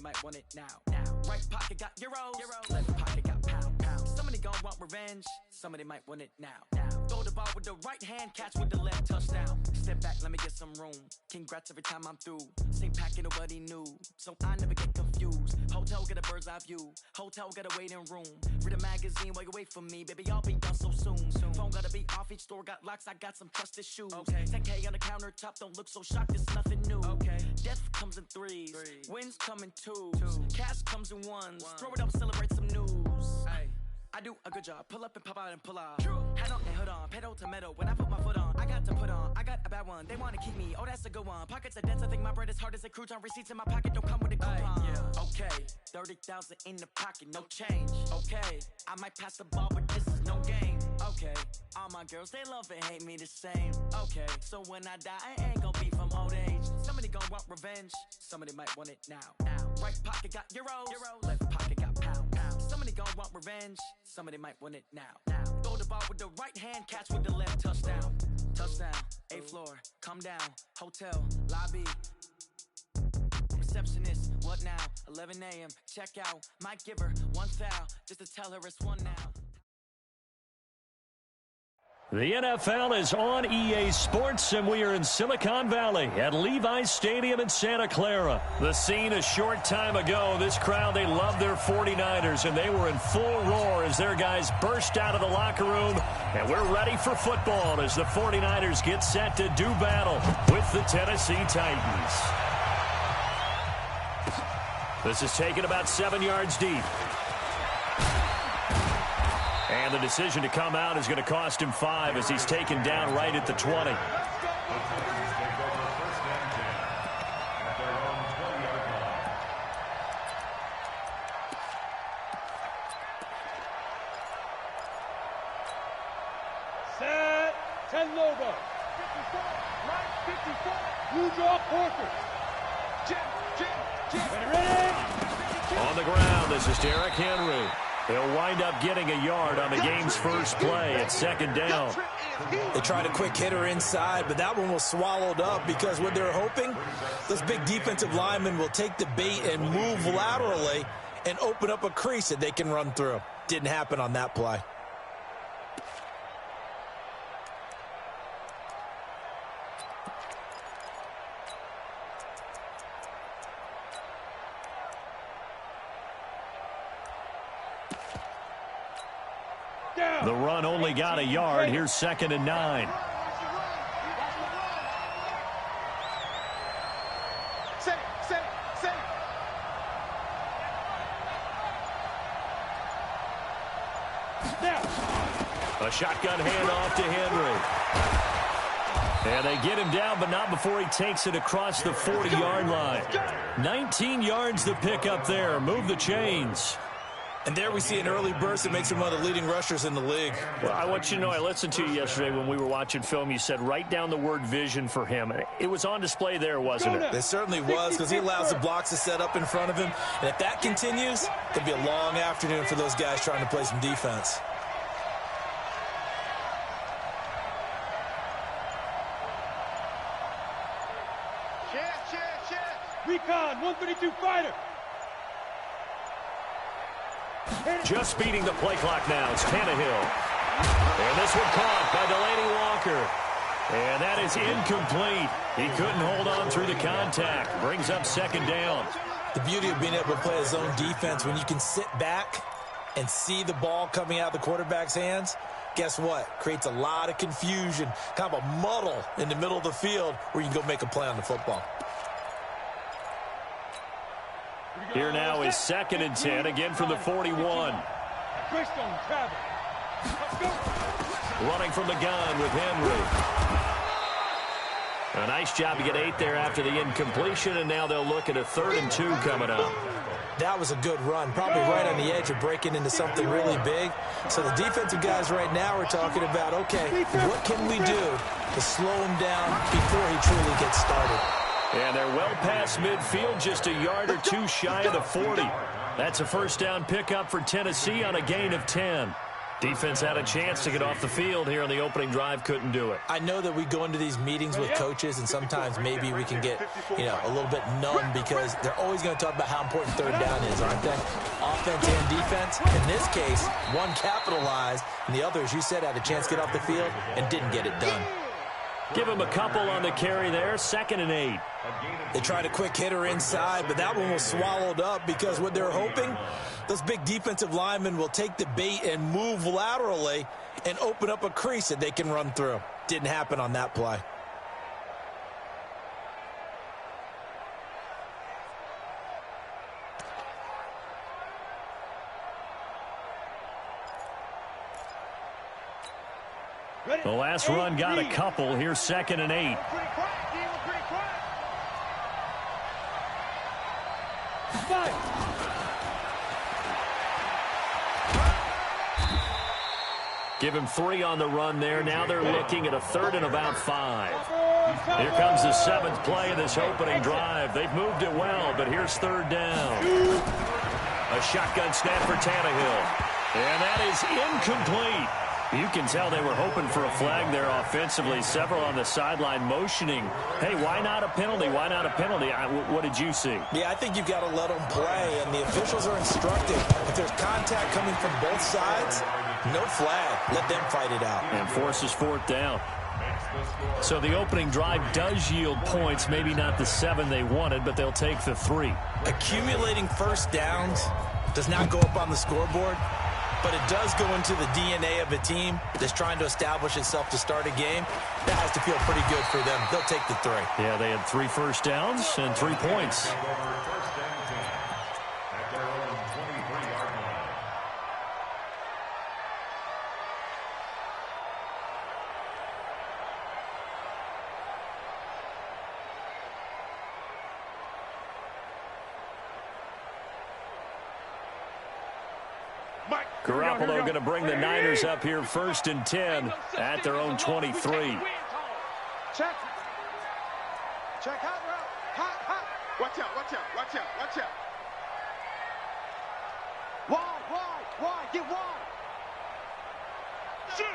might want it now. Right pocket got euros, left pocket got pound. Somebody gon' want revenge, somebody might want it now. Throw the ball with the right hand, catch with the left, touchdown. Step back, let me get some room. Congrats every time I'm through. Same packet, nobody knew, so I never get confused. Hotel get a bird's eye view, hotel got a waiting room. Read a magazine while you wait for me, baby, I'll be done so soon. Phone gotta be off, each store got locks, I got some trusted shoes. 10K on the countertop, don't look so shocked, it's nothing new. Death comes in threes, wins come in twos, cash comes in ones. Throw it up, celebrate some news. I do a good job, pull up and pop out and pull out. Hat on and hood on, pedal to metal. When I put my foot on, I got to put on. I got a bad one, they wanna keep me, oh that's a good one. Pockets are dense, I think my bread is hard as a crouton. Receipts in my pocket don't come with a coupon. Okay, 30,000 in the pocket, no change. Okay, I might pass the ball, but this is no game. Okay, all my girls, they love and hate me the same. Okay, so when I die, I ain't gon' be from old age. Somebody gon' want revenge, somebody might want it now. Right pocket got euros, left pocket got pound. Somebody gon' want revenge, somebody might want it now. Throw the ball with the right hand, catch with the left, touchdown. Touchdown, 8th floor, come down, hotel, lobby. Receptionist, what now? 11 a.m., check out. Might give her one foul, just to tell her it's one now. The NFL is on EA Sports, and we are in Silicon Valley at Levi's Stadium in Santa Clara. The scene a short time ago, this crowd, they love their 49ers, and they were in full roar as their guys burst out of the locker room. And we're ready for football as the 49ers get set to do battle with the Tennessee Titans. This is taken about 7 yards deep. And the decision to come out is going to cost him 5 as he's taken down right at the 20. Set, 10 logo. 54, right 54, blue draw quarter. Ready? On the ground, this is Derrick Henry. He'll wind up getting a yard on the game's first play at 2nd down. They tried a quick hitter inside, but that one was swallowed up because what they're hoping, those big defensive linemen will take the bait and move laterally and open up a crease that they can run through. Didn't happen on that play. The run only got a yard. Here's 2nd and 9. A shotgun handoff to Henry. And they get him down, but not before he takes it across the 40-yard line. 19 yards to pick up there. Move the chains. And there we see an early burst that makes him one of the leading rushers in the league. Well, I want you to know, I listened to you yesterday when we were watching film. You said write down the word vision for him. It was on display there, wasn't it? It certainly was, because he allows the blocks to set up in front of him. And if that continues, it'll be a long afternoon for those guys trying to play some defense. Recon, 132 fighter. Just beating the play clock now. It's Tannehill. And this one caught by Delaney Walker. And that is incomplete. He couldn't hold on through the contact. Brings up 2nd down. The beauty of being able to play a zone defense, when you can sit back and see the ball coming out of the quarterback's hands, guess what? Creates a lot of confusion, kind of a muddle in the middle of the field where you can go make a play on the football. Here now is 2nd and 10, again from the 41. Running from the gun with Henry. A nice job to get 8 there after the incompletion, and now they'll look at a 3rd and 2 coming up. That was a good run, probably right on the edge of breaking into something really big. So the defensive guys right now are talking about, okay, what can we do to slow him down before he truly gets started? And they're well past midfield, just a yard or 2 shy of the 40. That's a 1st down pickup for Tennessee on a gain of 10. Defense had a chance to get off the field here on the opening drive, couldn't do it. I know that we go into these meetings with coaches, and sometimes maybe we can get, a little bit numb because they're always going to talk about how important third down is, aren't they? Offense and defense. In this case, one capitalized, and the other, as you said, had a chance to get off the field and didn't get it done. Give him a couple on the carry there, 2nd and 8. They tried a quick hitter inside, but that one was swallowed up because what they're hoping, those big defensive linemen will take the bait and move laterally and open up a crease that they can run through. Didn't happen on that play. The last run got a couple. Here's 2nd and 8. Give him 3 on the run there. Now they're looking at a 3rd and about 5. Here comes the 7th play of this opening drive. They've moved it well, but here's 3rd down. A shotgun snap for Tannehill. And that is incomplete. You can tell they were hoping for a flag there offensively. Several on the sideline motioning, hey, why not a penalty? Why not a penalty? What did you see? Yeah, I think you've got to let them play, and the officials are instructed. If there's contact coming from both sides, no flag. Let them fight it out. And forces 4th down. So the opening drive does yield points, maybe not the 7 they wanted, but they'll take the 3. Accumulating first downs does not go up on the scoreboard, but it does go into the DNA of a team that's trying to establish itself to start a game. That has to feel pretty good for them. They'll take the 3. Yeah, they had 3 first downs and 3 points. Garoppolo going to bring the Niners up here 1st and 10 at their own 23. Check. Check hot route. Hot. Watch out. Wide. Get wide. Shoot.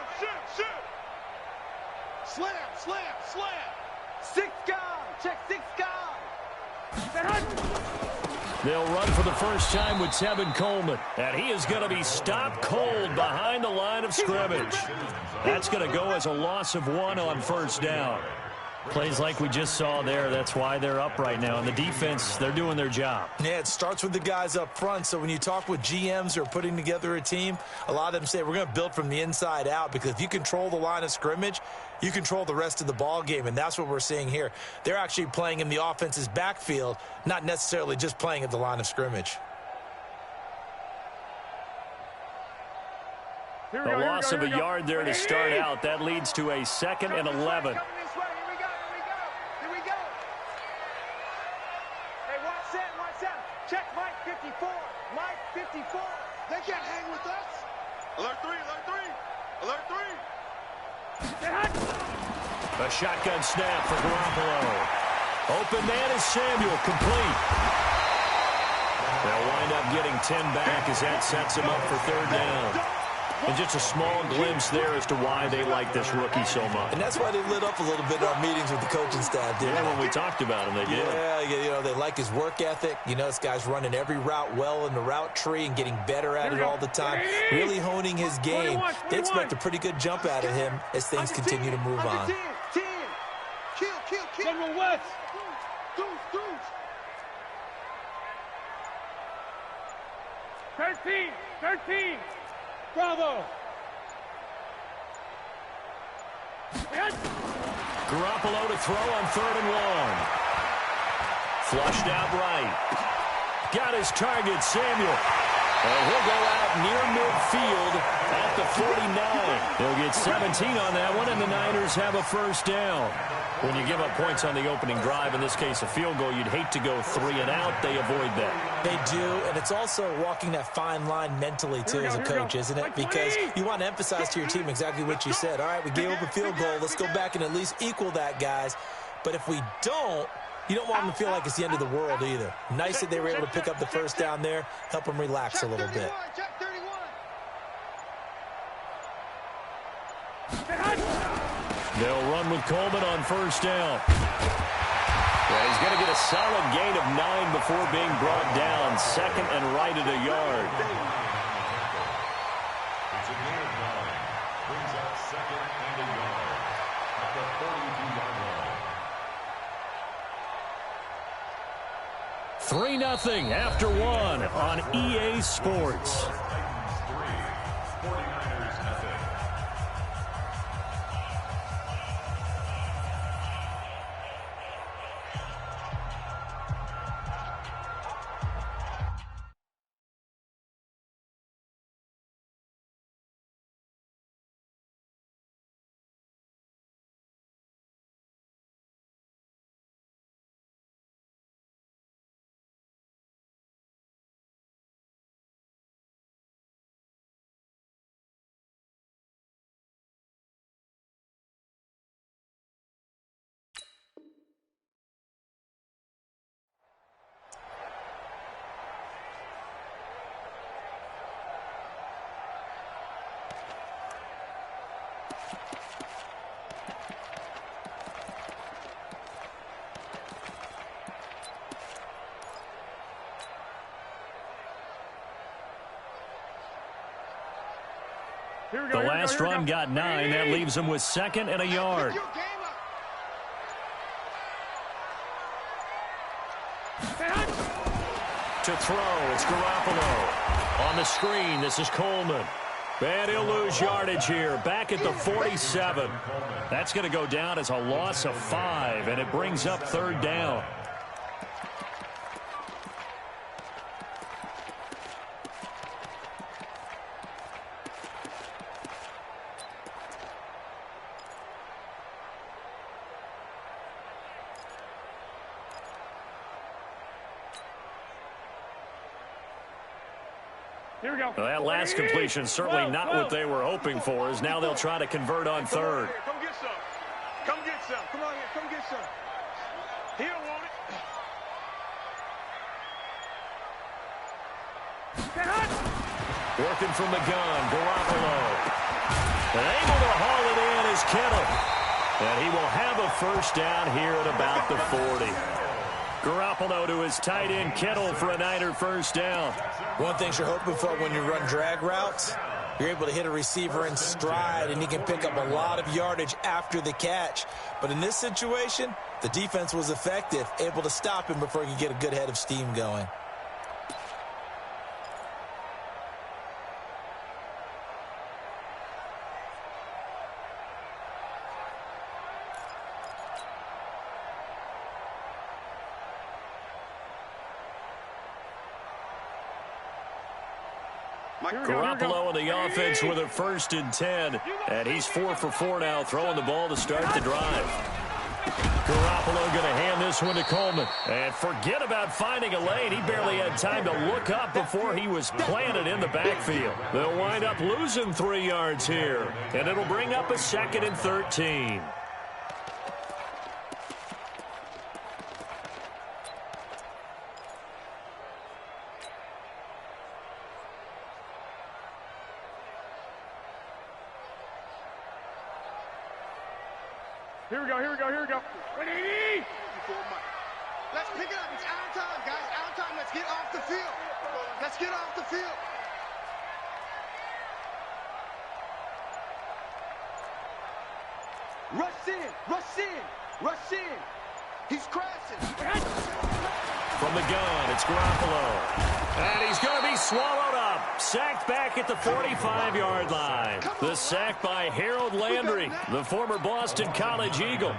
Slam. 6 guy. Check 6 guy. They'll run for the first time with Tevin Coleman. And he is going to be stopped cold behind the line of scrimmage. That's going to go as a loss of 1 on 1st down. Plays like we just saw there. That's why they're up right now. And the defense, they're doing their job. Yeah, it starts with the guys up front. So when you talk with GMs who are putting together a team, a lot of them say we're going to build from the inside out, because if you control the line of scrimmage, you control the rest of the ball game, and that's what we're seeing here. They're actually playing in the offense's backfield, not necessarily just playing at the line of scrimmage. A loss of a yard there to start out. That leads to a 2nd and 11. Here we go. Hey, watch that. Check Mike 54. They can't hang with us. Alert 3. A shotgun snap for Garoppolo. Open man is Samuel, complete. They'll wind up getting 10 back as that sets him up for 3rd down. And just a small glimpse there as to why they like this rookie so much. And that's why they lit up a little bit in our meetings with the coaching staff, didn't they? When we talked about him, they did. Yeah, they like his work ethic. This guy's running every route well in the route tree and getting better at it all the time. Really honing his game. They expect a pretty good jump out of him as things continue to move on. Kill. General West. Deuce. 13. Bravo. Garoppolo to throw on 3rd and 1. Flushed out right. Got his target, Samuel. And he'll go out near midfield at the 49. They'll get 17 on that one, and the Niners have a 1st down. When you give up points on the opening drive, in this case a field goal, you'd hate to go 3 and out. They avoid that. They do, and it's also walking that fine line mentally, too, as a coach, isn't it? Because you want to emphasize to your team exactly what you said. All right, we gave up a field goal. Let's go back and at least equal that, guys. But if we don't, you don't want them to feel like it's the end of the world either. Nice that they were able to pick up the 1st down there, help them relax a little bit. They'll run with Coleman on first down. And he's going to get a solid gain of 9 before being brought down. Second and right at a yard. It's a gain of 9. Brings up second and a yard at the 42-yard line. 3-0 after 1 on EA Sports. Titans 3, 49ers nothing. The last run got 9. That leaves him with second and a yard. To throw, it's Garoppolo. On the screen, this is Coleman. And he'll lose yardage here. Back at the 47. That's going to go down as a loss of 5, and it brings up third down. Here we go. Well, that last completion certainly not what they were hoping for, as now they'll try to convert on third. Come get some. Come get some. Come on here. Come get some. He don't want it. Working from the gun, Garoppolo. And able to haul it in is Kittle. And he will have a first down here at about the 40. Garoppolo to his tight end Kittle for a Niner first down. One thing you're hoping for when you run drag routes, you're able to hit a receiver in stride, and he can pick up a lot of yardage after the catch. But in this situation, the defense was effective, able to stop him before he could get a good head of steam going. Garoppolo in the offense with a 1st and 10. And he's 4 for 4 now, throwing the ball to start the drive. Garoppolo going to hand this one to Coleman. And forget about finding a lane. He barely had time to look up before he was planted in the backfield. They'll wind up losing 3 yards here. And it'll bring up a 2nd and 13. Here we go, here we go, here we go. 180! Let's pick it up. It's our time, guys. Our time. Let's get off the field. Let's get off the field. Rush in, rush in, rush in. He's crashing. From the gun, it's Garoppolo. And he's going to be swallowed up. Sacked back at the 45-yard line. The sack by Harold Landry, the former Boston College Eagle.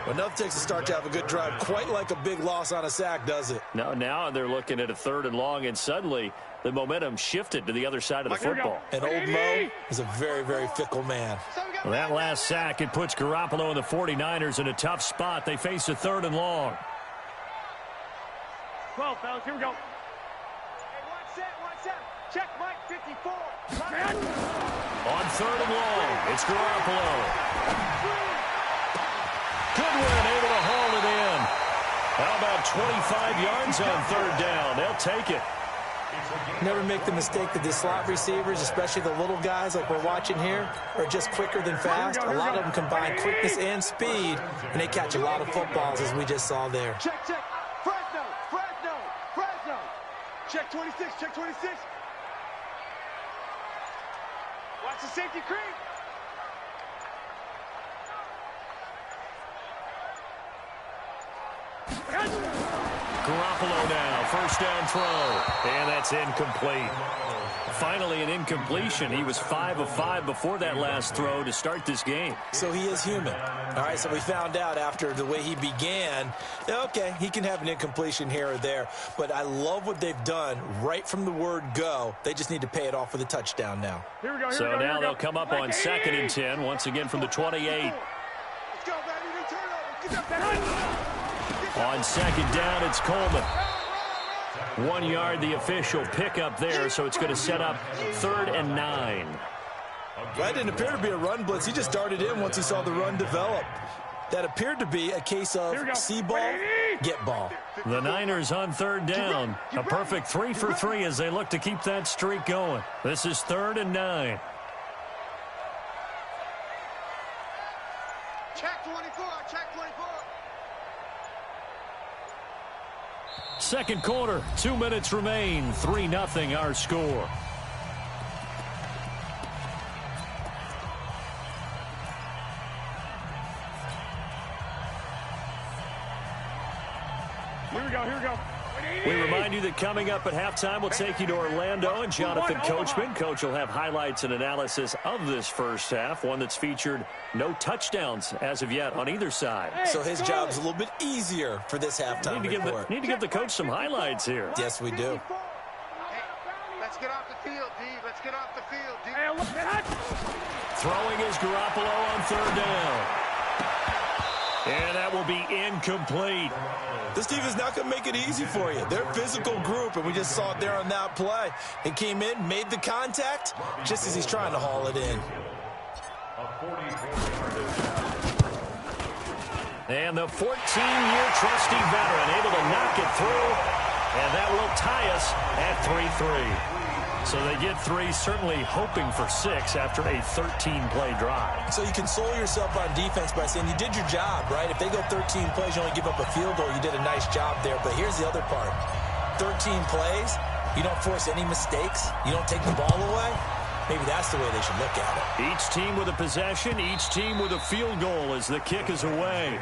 Well, nothing takes a start to have a good drive quite like a big loss on a sack, does it? Now they're looking at a 3rd and long, and suddenly the momentum shifted to the other side of the football. And old Mo is a very, very fickle man. Well, that last sack, it puts Garoppolo and the 49ers in a tough spot. They face a 3rd and long. 12, fellas, here we go. Hey, one set. Check Mike 54. On 3rd and long, it's Garoppolo. Goodwin able to haul it in. How about 25 yards on 3rd down? They'll take it. Never make the mistake that the slot receivers, especially the little guys like we're watching here, are just quicker than fast. A lot of them combine quickness and speed, and they catch a lot of footballs, as we just saw there. Check, check. Fresno, Fresno, Fresno. Check 26, check 26. Watch the safety creep. Garoppolo now, first down throw, and that's incomplete. Finally an incompletion. He was 5 of 5 before that last throw to start this game. So he is human. All right, so we found out after the way he began, okay, he can have an incompletion here or there, but I love what they've done right from the word go. They just need to pay it off with a touchdown now. So now they'll come up on 2nd and 10, once again from the 28. Let's go, baby. Return over. Get that On 2nd down, it's Coleman. 1 yard, the official pickup there, so it's going to set up 3rd and 9. That didn't appear to be a run blitz. He just darted in once he saw the run develop. That appeared to be a case of see ball, get ball. The Niners on 3rd down. A perfect 3 for 3 as they look to keep that streak going. This is 3rd and 9. Check 24, check 24. Second quarter, 2 minutes remain. 3-0 our score. Here we go, here we go. We remind you that coming up at halftime, we'll take you to Orlando and Jonathan Coachman. Coach will have highlights and analysis of this first half, one that's featured no touchdowns as of yet on either side. So his job's a little bit easier for this halftime report. Need to give the coach some highlights here. Yes, we do. Hey, let's get off the field, D. Let's get off the field, D. Throwing is Garoppolo on 3rd down. And that will be incomplete. This team is not going to make it easy for you. They're a physical group, and we just saw it there on that play. He came in, made the contact, just as he's trying to haul it in. And the 14-year trusty veteran able to knock it through, and that will tie us at 3-3. So they get 3, certainly hoping for 6 after a 13-play drive. So you console yourself on defense by saying you did your job, right? If they go 13 plays, you only give up a field goal, you did a nice job there. But here's the other part. 13 plays, you don't force any mistakes, you don't take the ball away. Maybe that's the way they should look at it. Each team with a possession, each team with a field goal as the kick is away.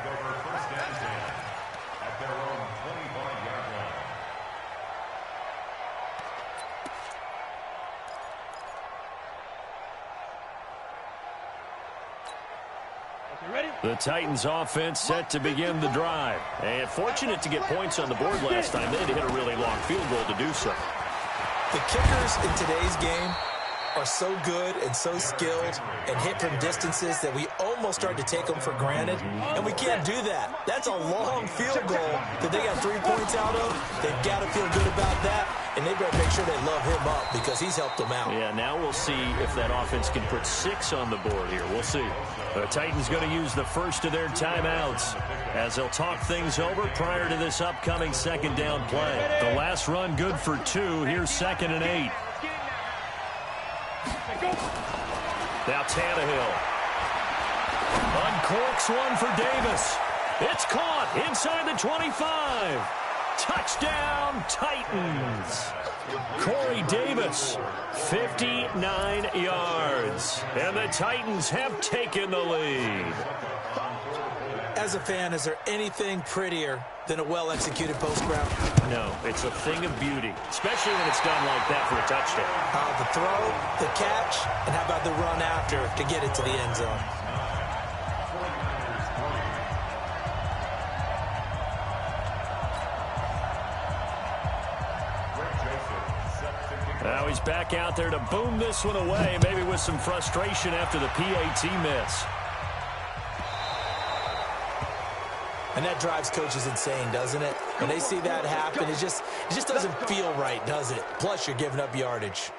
The Titans offense set to begin the drive. And fortunate to get points on the board last time. They had to hit a really long field goal to do so. The kickers in today's game are so good and so skilled and hit from distances that we almost start to take them for granted, and we can't do that. That's a long field goal that they got 3 points out of. They've got to feel good about that, and they better make sure they love him up because he's helped them out. Yeah, now we'll see if that offense can put 6 on the board here. We'll see. The Titans going to use the first of their timeouts as they'll talk things over prior to this upcoming 2nd down play. The last run good for 2. Here's 2nd and 8. Now Tannehill uncorks one for Davis. It's caught inside the 25. Touchdown, Titans. Corey Davis, 59 yards. And the Titans have taken the lead. As a fan, is there anything prettier than a well-executed post route? No, it's a thing of beauty, especially when it's done like that for a touchdown. The throw, the catch, and how about the run after to get it to the end zone? Now he's back out there to boom this one away, maybe with some frustration after the PAT miss. And that drives coaches insane, doesn't it? When they see that happen, it just doesn't feel right, does it? Plus, you're giving up yardage.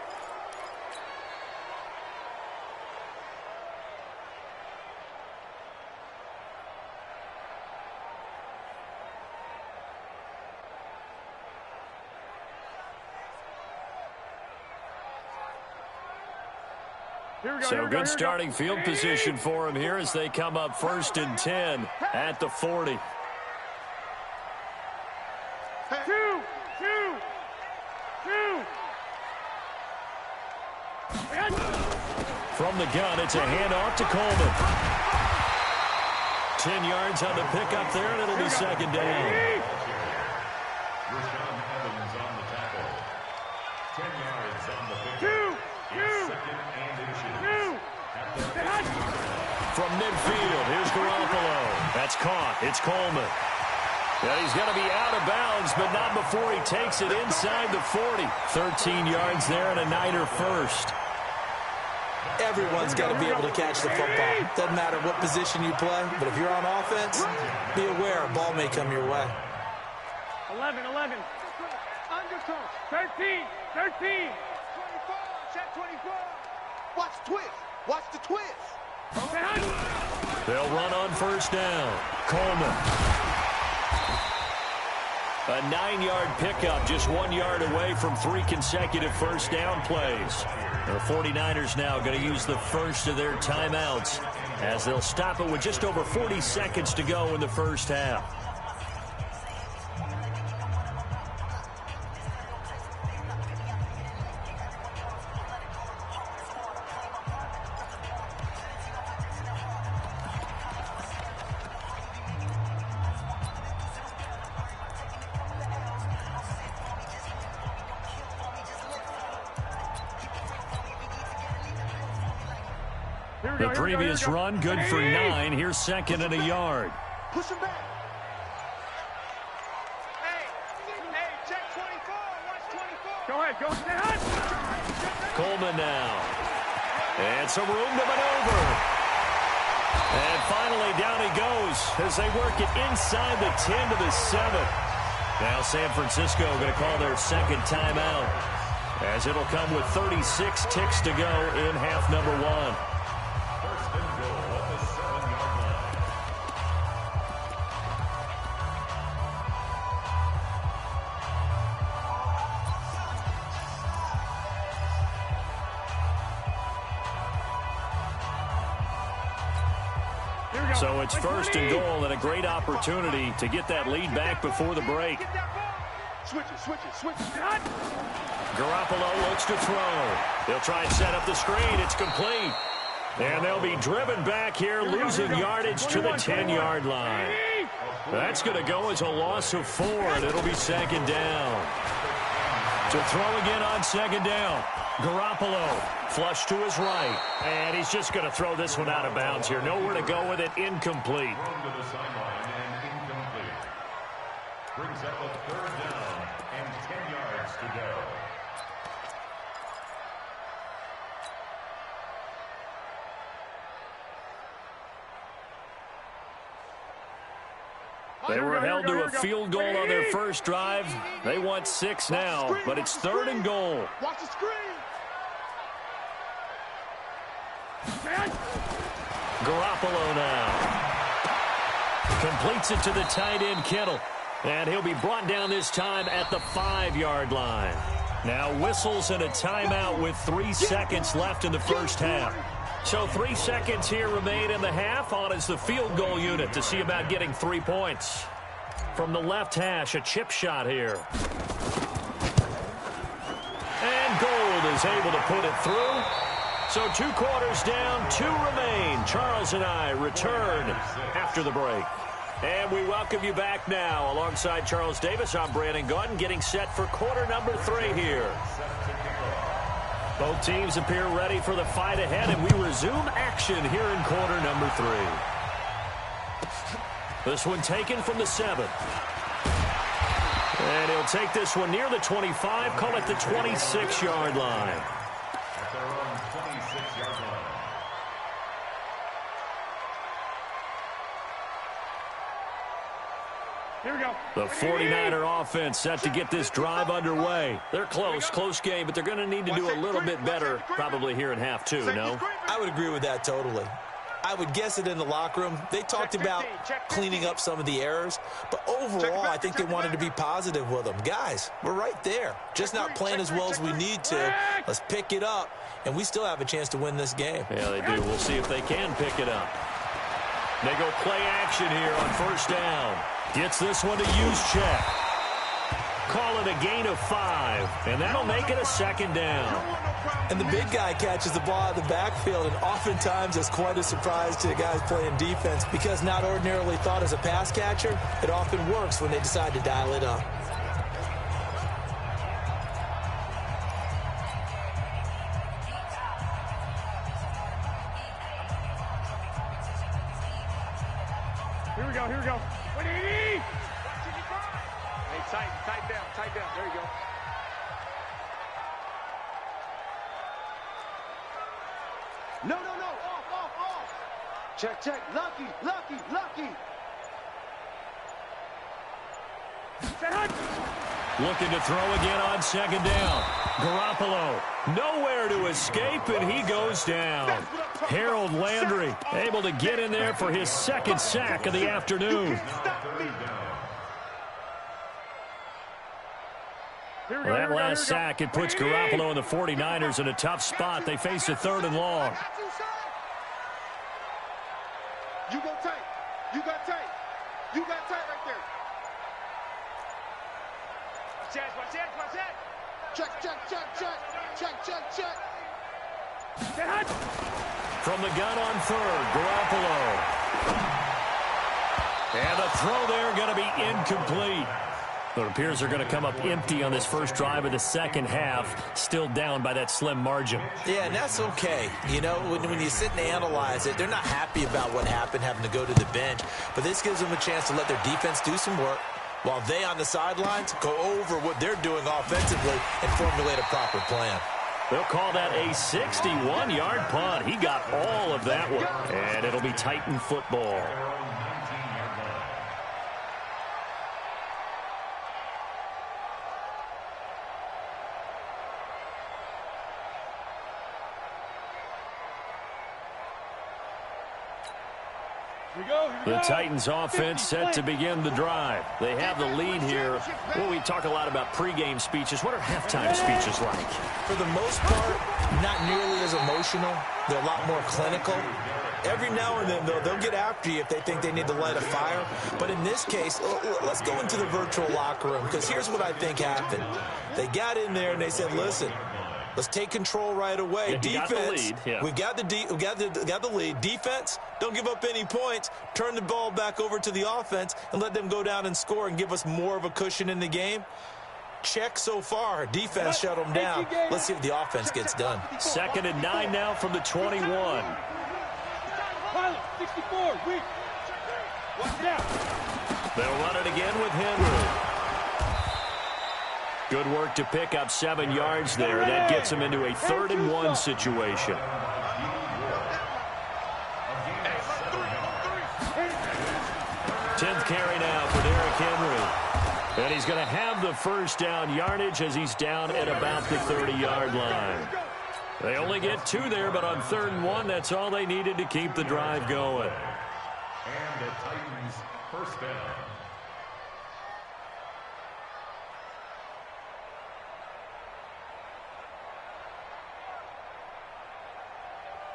So good starting field position for him here as they come up 1st and 10 at the 40. From the gun, it's a handoff to Coleman. 10 yards on the pickup there, and it'll be 2nd down. Evans on the tackle. 10 yards on the pickup. It's 2nd and inches. From midfield, here's Garoppolo. That's caught. It's Coleman. And he's going to be out of bounds, but not before he takes it inside the 40. 13 yards there and a Niner first. Everyone's got to be able to catch the football. Doesn't matter what position you play, but if you're on offense, be aware a ball may come your way. 11. Undertow. 13. 24. Check 24. Watch the twist. Watch the twist. They'll run on 1st down. Coleman. A 9-yard pickup, just 1 yard away from 3 consecutive 1st down plays. The 49ers now going to use the first of their timeouts as they'll stop it with just over 40 seconds to go in the 1st half. The previous run, good for 9. Here's 2nd and a yard. Push him back. Hey, check 24. Watch 24. Go ahead. Coleman now. And some room to maneuver. And finally down he goes as they work it inside the 10 to the 7. Now San Francisco going to call their 2nd timeout as it'll come with 36 ticks to go in half number 1. So it's 1st and goal and a great opportunity to get that lead back before the break. Switch it. Garoppolo looks to throw. They'll try and set up the screen. It's complete. And they'll be driven back here, losing yardage to the 10-yard line. That's going to go as a loss of 4, and it'll be 2nd down. To throw again on 2nd down. Garoppolo, flush to his right, and he's just going to throw this one out of bounds here. Nowhere to go with it, incomplete. Thrown to the sideline and incomplete. Brings up a 3rd down and 10 yards to go. They were held to a field goal on their first drive. They want 6 now, but it's 3rd and goal. Watch the screen. Garoppolo now. Completes it to the tight end, Kittle. And he'll be brought down this time at the 5-yard line. Now whistles and a timeout with 3 seconds left in the 1st half. So 3 seconds here remain in the half. On is the field goal unit to see about getting 3 points. From the left hash, a chip shot here. And Gold is able to put it through. So 2 quarters down, 2 remain. Charles and I return after the break. And we welcome you back now. Alongside Charles Davis, I'm Brandon Gordon, getting set for quarter number 3 here. Both teams appear ready for the fight ahead, and we resume action here in quarter number 3. This one taken from the 7. And he'll take this one near the 25, call it the 26-yard line. At their own 26-yard line. Here we go. The 49er offense set to get this drive underway. They're close game, but they're going to need to do a little bit better probably here in half 2, no? I would agree with that totally. I would guess it in the locker room. They talked about cleaning up some of the errors, but overall, I think they wanted to be positive with them. Guys, we're right there. Just not playing as well as we need to. Let's pick it up, and we still have a chance to win this game. Yeah, they do. We'll see if they can pick it up. They go play action here on first down. Gets this one to Juszczyk. Call it a gain of 5, and that'll make it a second down. And the big guy catches the ball out of the backfield, and oftentimes it's quite a surprise to the guys playing defense because not ordinarily thought as a pass catcher, it often works when they decide to dial it up. Here we go, here we go. 180! Hey, tight down, there you go. No, off. Check, lucky. Looking to throw again on second down. Garoppolo, nowhere to escape, and he goes down. Harold Landry able to get in there for his second sack of the afternoon. That last sack, it puts Garoppolo and the 49ers in a tough spot. They face a 3rd and long. You got tight right there. Watch that. Check. From the gun on 3rd, Garoppolo. And the throw there going to be incomplete. It appears they're going to come up empty on this first drive of the second half, still down by that slim margin. Yeah, and that's okay. You know, when you sit and analyze it, they're not happy about what happened, having to go to the bench. But this gives them a chance to let their defense do some work while they on the sidelines go over what they're doing offensively and formulate a proper plan. They'll call that a 61-yard punt. He got all of that one. And it'll be Titan football. The Titans offense set to begin the drive. They have the lead here. Well, we talk a lot about pregame speeches. What are halftime speeches like? For the most part, not nearly as emotional. They're a lot more clinical. Every now and then, though, they'll get after you if they think they need to light a fire. But in this case, let's go into the virtual locker room, because here's what I think happened. They got in there and they said, listen, let's take control right away. Yeah, defense, we got the lead. Defense, don't give up any points. Turn the ball back over to the offense and let them go down and score and give us more of a cushion in the game. Check so far. Defense shut them down. Let's see if the offense gets done. 2nd and 9 now from the 21. 64, weak. Watch out. They'll run it again with Henry. Good work to pick up 7 yards there. That gets him into a 3rd and 1 situation. 10th carry now for Derrick Henry. And he's going to have the first down yardage as he's down at about the 30-yard line. They only get 2 there, but on 3rd and 1, that's all they needed to keep the drive going. And the Titans first down.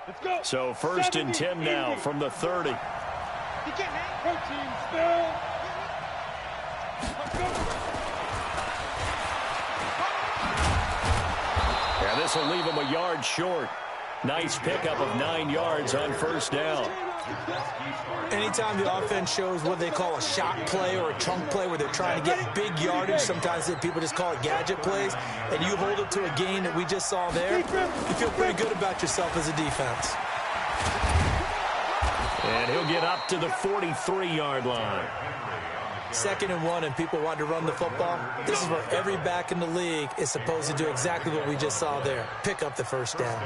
Let's go. So 1st and 10 now from the 30. He can't hang. Protein spill. Let's go. And this will leave him a yard short. Nice pickup of 9 yards on first down. Anytime the offense shows what they call a shot play or a chunk play where they're trying to get big yardage, sometimes people just call it gadget plays, and you hold it to a gain that we just saw there, you feel pretty good about yourself as a defense. And he'll get up to the 43-yard line. 2nd and 1, and people want to run the football. This is where every back in the league is supposed to do exactly what we just saw there. Pick up the first down.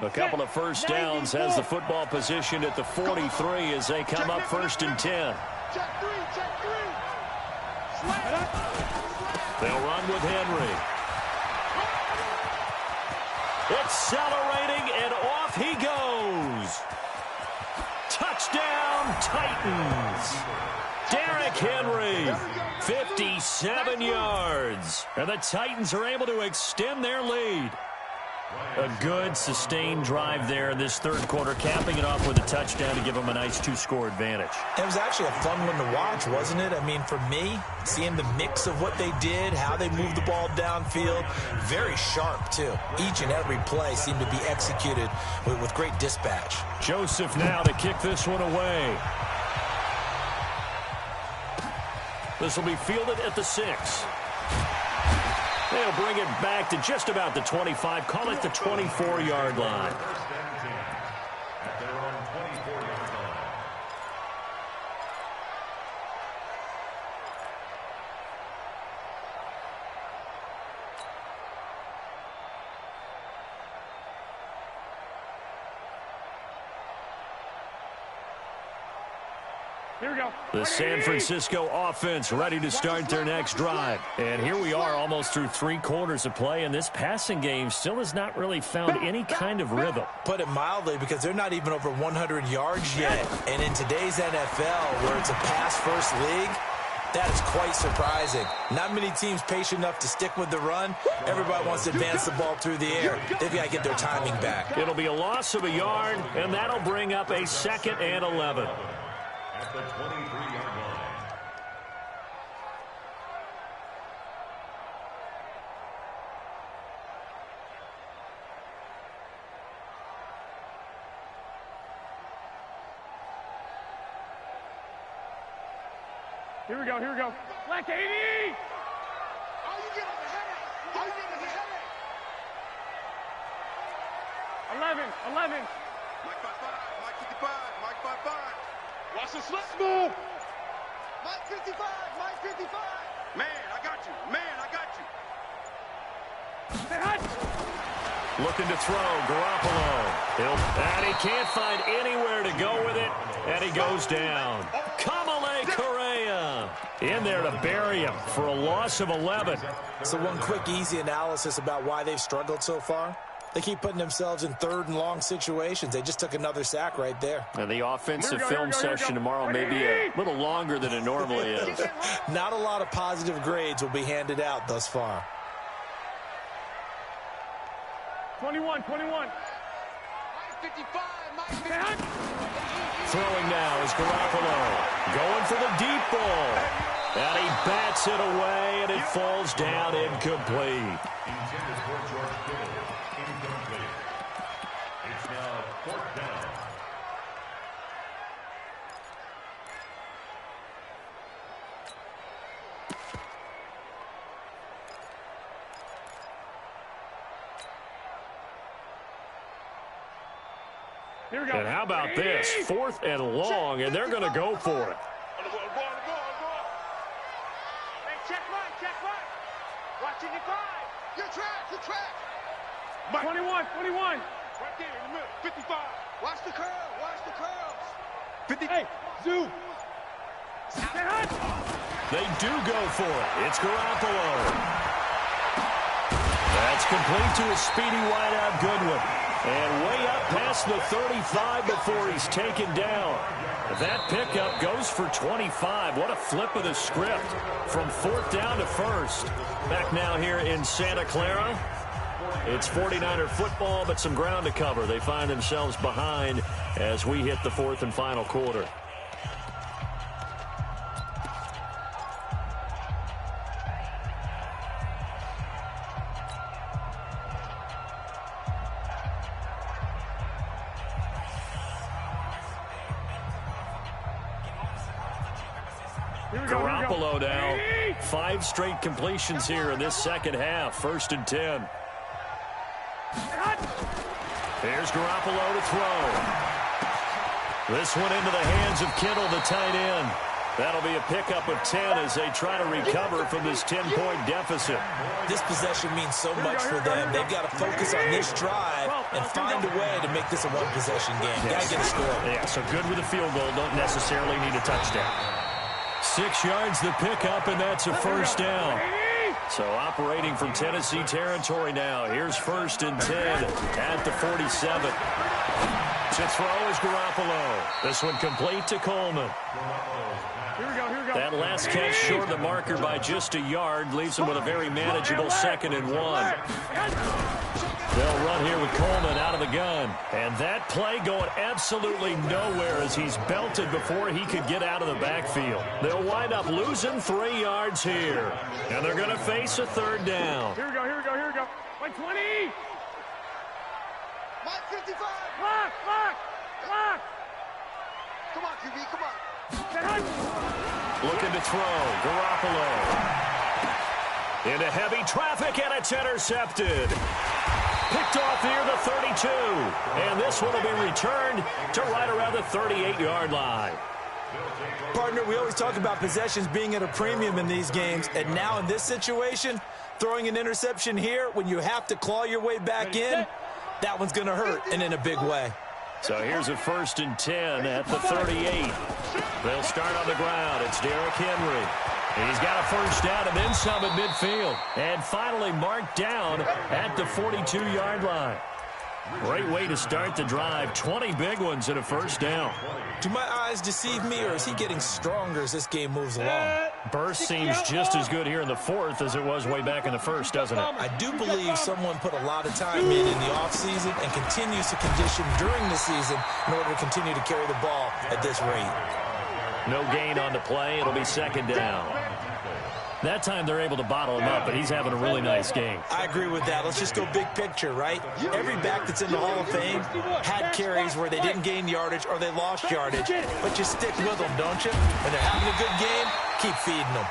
A couple of first downs has the football position at the 43 as they come up 1st and 10. Check 3. They'll run with Henry. Accelerating, and off he goes. Touchdown, Titans. Derrick Henry, 57 yards. And the Titans are able to extend their lead. A good, sustained drive there in this third quarter, capping it off with a touchdown to give them a nice two-score advantage. It was actually a fun one to watch, wasn't it? I mean, for me, seeing the mix of what they did, how they moved the ball downfield, very sharp, too. Each and every play seemed to be executed with great dispatch. Joseph now to kick this one away. This will be fielded at the 6. They'll bring it back to just about the 25. Call it the 24-yard line. First and 10 at their own 24-yard line. Here we go. The San Francisco offense ready to start their next drive. And here we are almost through 3 quarters of play, and this passing game still has not really found any kind of rhythm. Put it mildly, because they're not even over 100 yards yet. And in today's NFL, where it's a pass-first league, that is quite surprising. Not many teams patient enough to stick with the run. Everybody wants to advance the ball through the air. They've got to get their timing back. It'll be a loss of a yard, and that'll bring up a 2nd and 11. At the 23-yard line. Here we go. Here we go. Black 80. All you get is a headache. All you get is a headache. 11. Mike 5-5. Mike 55. Mike 5-5. Watch the slip move. Mike 55. Mike 55. Man, I got you. Man, I got you. Stay hot. Looking to throw, Garoppolo. And he can't find anywhere to go with it, and he goes down. Kamale Correa in there to bury him for a loss of 11. So one quick, easy analysis about why they've struggled so far. They keep putting themselves in 3rd and long situations. They just took another sack right there. And the offensive film session tomorrow may be a little longer than it normally is. Not a lot of positive grades will be handed out thus far. 21. Mike 55. Mike 55. Throwing now is Garoppolo. Going for the deep ball. And he bats it away, and it falls down incomplete. Intended for George Kittle. Incomplete. It's now 4th down. Here we go. And how about this? 4th and long, and they're going to go for it. Hey, check right. Watching your 5. Your track. 21. Right there in the middle. 55. Watch the curls. 50. Hey, Zoo. Stay hot. They do go for it. It's Garoppolo. That's complete to a speedy wideout Goodwin. And way up past the 35 before he's taken down. That pickup goes for 25. What a flip of the script from 4th down to 1st. Back now here in Santa Clara. It's 49er football, but some ground to cover. They find themselves behind as we hit the 4th and final quarter. Garoppolo now. 5 straight completions here in this second half. 1st and 10. Here's Garoppolo to throw. This one into the hands of Kittle, the tight end. That'll be a pickup of 10 as they try to recover from this 10-point deficit. This possession means so much for them. They've got to focus on this drive and find a way to make this a one-possession game. Got to get a score. Yeah, so good with a field goal. Don't necessarily need a touchdown. 6 yards the pickup, and that's a 1st down. So operating from Tennessee territory now. Here's 1st and 10 at the 47. To throw is Garoppolo. This one complete to Coleman. Here we go. That last catch short of the marker by just a yard leaves him with a very manageable 2nd and 1. They'll run here with Coleman out of the gun. And that play going absolutely nowhere as he's belted before he could get out of the backfield. They'll wind up losing 3 yards here. And they're going to face a 3rd down. Here we go. Like 20. Mike 55. Lock. Come on, QB, come on. Looking to throw. Garoppolo. Into heavy traffic, and it's intercepted. Picked off near the 32. And this one will be returned to right around the 38-yard line. Partner, we always talk about possessions being at a premium in these games. And now in this situation, throwing an interception here when you have to claw your way back in, that one's going to hurt, and in a big way. So here's a 1st and 10 at the 38. They'll start on the ground. It's Derrick Henry. He's got a 1st down and then some at midfield. And finally marked down at the 42-yard line. Great way to start the drive. 20 big ones and a 1st down. Do my eyes deceive me, or is he getting stronger as this game moves along? Burst seems just as good here in the 4th as it was way back in the 1st, doesn't it? I do believe someone put a lot of time in the offseason and continues to condition during the season in order to continue to carry the ball at this rate. No gain on the play. It'll be 2nd down. That time they're able to bottle him up, but he's having a really nice game. I agree with that. Let's just go big picture, right? Every back that's in the Hall of Fame had carries where they didn't gain yardage or they lost yardage, but you stick with them, don't you? When they're having a good game, keep feeding them.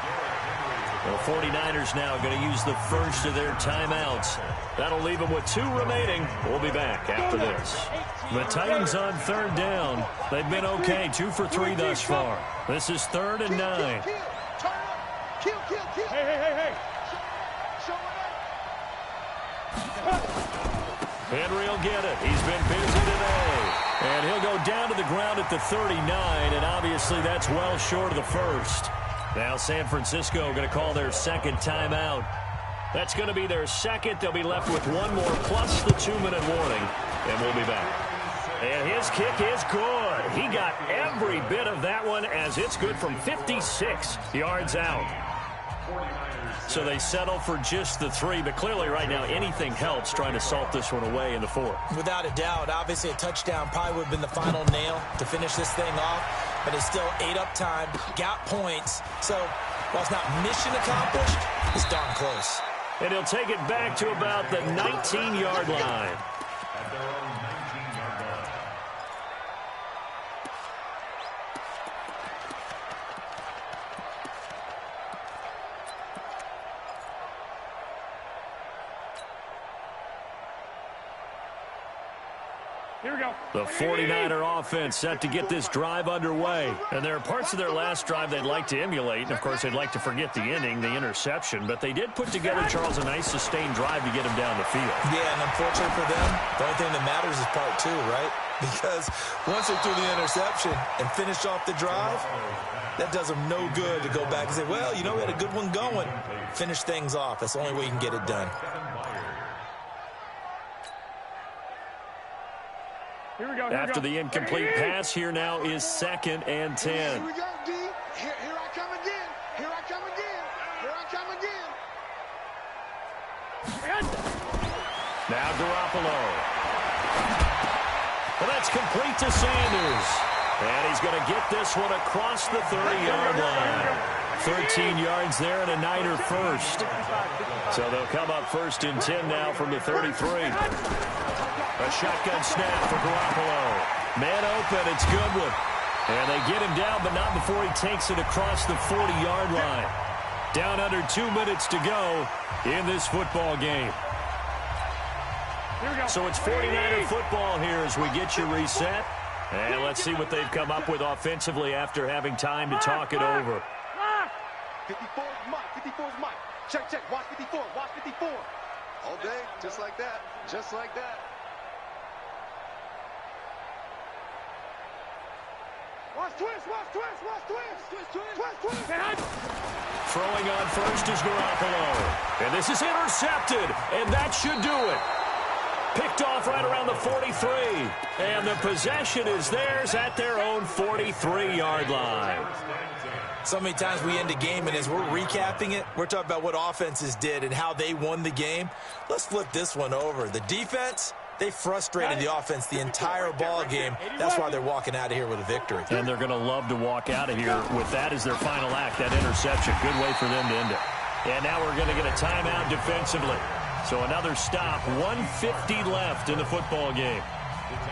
The 49ers now going to use the first of their timeouts. That'll leave them with 2 remaining. We'll be back after this. The Titans on 3rd down. They've been okay, 2 for 3 thus far. This is 3rd and 9. Hey. Henry will get it. He's been busy today. And he'll go down to the ground at the 39, and obviously that's well short of the 1st. Now San Francisco going to call their 2nd timeout. That's going to be their 2nd. They'll be left with 1 more plus the 2-minute warning, and we'll be back. And his kick is good. He got every bit of that one as it's good from 56 yards out. So they settle for just the 3, but clearly right now anything helps trying to salt this one away in the 4th. Without a doubt, obviously a touchdown probably would have been the final nail to finish this thing off, but it's still ate up time, got points. So while it's not mission accomplished, it's darn close. And he'll take it back to about the 19-yard line. Here we go. The 49er offense set to get this drive underway. And there are parts of their last drive they'd like to emulate. And, of course, they'd like to forget the ending, the interception. But they did put together, Charles, a nice sustained drive to get him down the field. Yeah, and unfortunately for them, the only thing that matters is part 2, right? Because once they threw the interception and finished off the drive, that does them no good to go back and say, well, you know, we had a good one going. Finish things off. That's the only way you can get it done. Here we go. After the incomplete pass, here now is 2nd and 10. Here we go, D. Here I come again. Here I come again. Here I come again. Now Garoppolo. Well, that's complete to Sanders. And he's going to get this one across the 30-yard line. 13 yards there and a Niner first. So they'll come up 1st and 10 now from the 33. A shotgun snap for Garoppolo. Man open, it's Goodwin. And they get him down, but not before he takes it across the 40-yard line. Down under 2 minutes to go in this football game. So it's 49er football here as we get you reset. And let's see what they've come up with offensively after having time to talk it over. 54 is Mike. 54 is Mike. Check. Watch 54. Watch 54. All day, just like that. Just like that. Watch twist. Throwing on first is Garoppolo. And this is intercepted, and that should do it. Picked off right around the 43. And the possession is theirs at their own 43-yard line. So many times we end a game, and as we're recapping it, we're talking about what offenses did and how they won the game. Let's flip this one over. The defense, they frustrated the offense the entire ball game. That's why they're walking out of here with a victory. And they're going to love to walk out of here with that as their final act, that interception. Good way for them to end it. And now we're going to get a timeout defensively. So another stop, 1:50 left in the football game.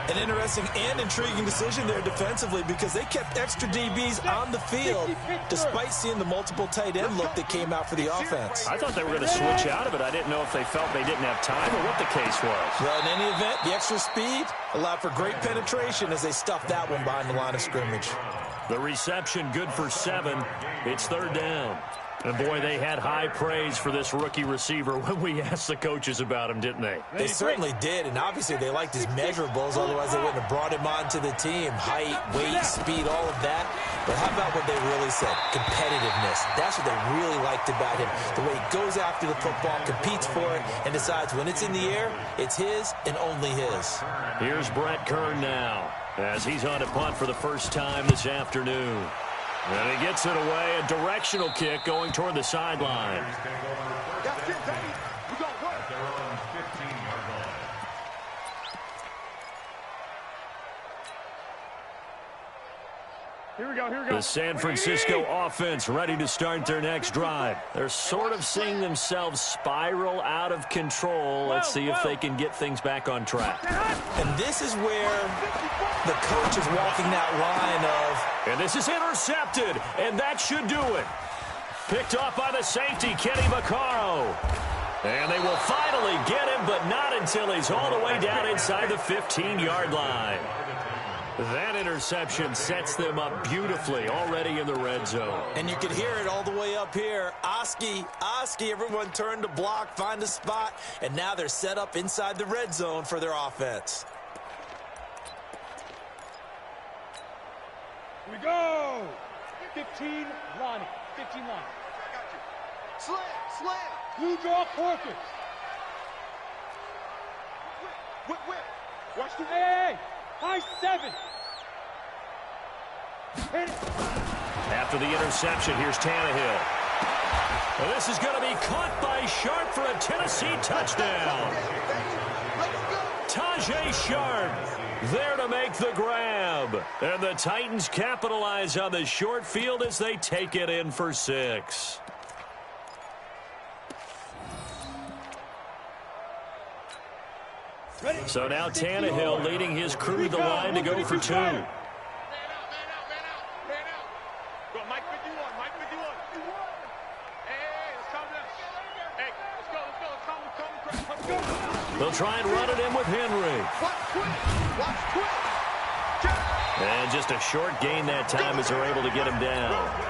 An interesting and intriguing decision there defensively because they kept extra DBs on the field despite seeing the multiple tight end look that came out for the offense. I thought they were going to switch out of it. I didn't know if they felt they didn't have time or what the case was. Well, in any event, the extra speed allowed for great penetration as they stuffed that one behind the line of scrimmage. The reception good for 7. It's third down. And, boy, they had high praise for this rookie receiver when we asked the coaches about him, didn't they? They certainly did, and obviously they liked his measurables, otherwise they wouldn't have brought him onto the team. Height, weight, speed, all of that. But how about what they really said? Competitiveness. That's what they really liked about him. The way he goes after the football, competes for it, and decides when it's in the air, it's his and only his. Here's Brett Kern now as he's on a punt for the first time this afternoon. And he gets it away, a directional kick going toward the sideline. That's it, baby. We got work. Their own 15-yard line. Here we go, here we go. The San Francisco offense ready to start their next drive. They're sort of seeing themselves spiral out of control. Let's see if they can get things back on track. And this is where the coach is walking that line of... And this is intercepted, and that should do it. Picked off by the safety, Kenny Vaccaro. And they will finally get him, but not until he's all the way down inside the 15-yard line. That interception sets them up beautifully already in the red zone. And you can hear it all the way up here. Oski, everyone turned to block, find a spot, and now they're set up inside the red zone for their offense. Here we go. 15 Lonnie. 15 Lonnie. Slam. Blue draw Corpus. Whip. Watch the... Hey. High 7. Hit it. After the interception, here's Tannehill. Well, this is going to be caught by Sharp for a Tennessee touchdown. Tajay Sharp there to make the grab. And the Titans capitalize on the short field as they take it in for 6. So now Tannehill leading his crew to the line to go for 2. Man out. Go, Mike 51. Hey, let's calm down. Hey, let's go. They'll try and run it in with Henry. Watch quick. And just a short gain that time as they're able to get him down.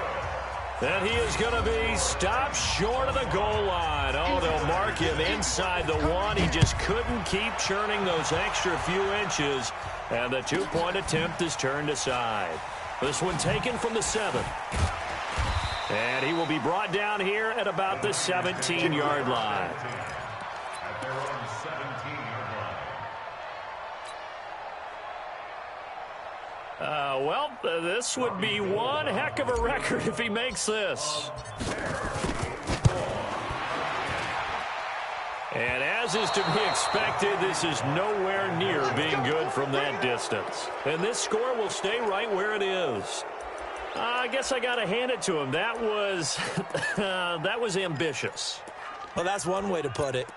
And he is going to be stopped short of the goal line. Oh, they'll mark him inside the 1. He just couldn't keep churning those extra few inches. And the 2-point attempt is turned aside. This one taken from the 7. And he will be brought down here at about the 17-yard line. At their own 17-yard line. Well, this would be one heck of a record if he makes this. And as is to be expected, this is nowhere near being good from that distance. And this score will stay right where it is. I guess I got to hand it to him. That was, that was ambitious. Well, that's one way to put it.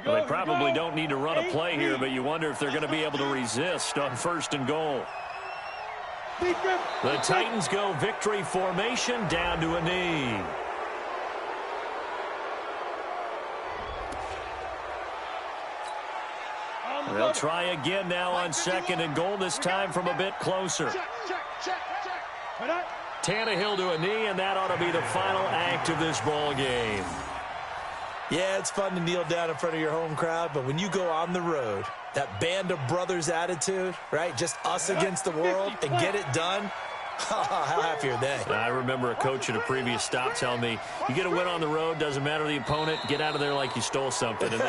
Well, they probably don't need to run a play here, but you wonder if they're going to be able to resist on 1st and goal. The Titans go victory formation down to a knee. They'll try again now on 2nd and goal, this time from a bit closer. Tannehill to a knee, and that ought to be the final act of this ball game. Yeah, it's fun to kneel down in front of your home crowd, but when you go on the road, that band of brothers attitude, right? Just us against the world and get it done. How happy are they? I remember a coach at a previous stop telling me, you get a win on the road, doesn't matter the opponent, get out of there like you stole something. And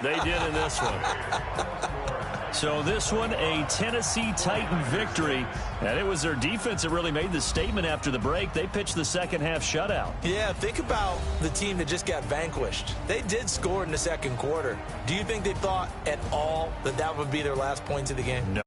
they did in this one. So this one, a Tennessee Titan victory. And it was their defense that really made the statement after the break. They pitched the second half shutout. Yeah, think about the team that just got vanquished. They did score in the second quarter. Do you think they thought at all that that would be their last points of the game? No.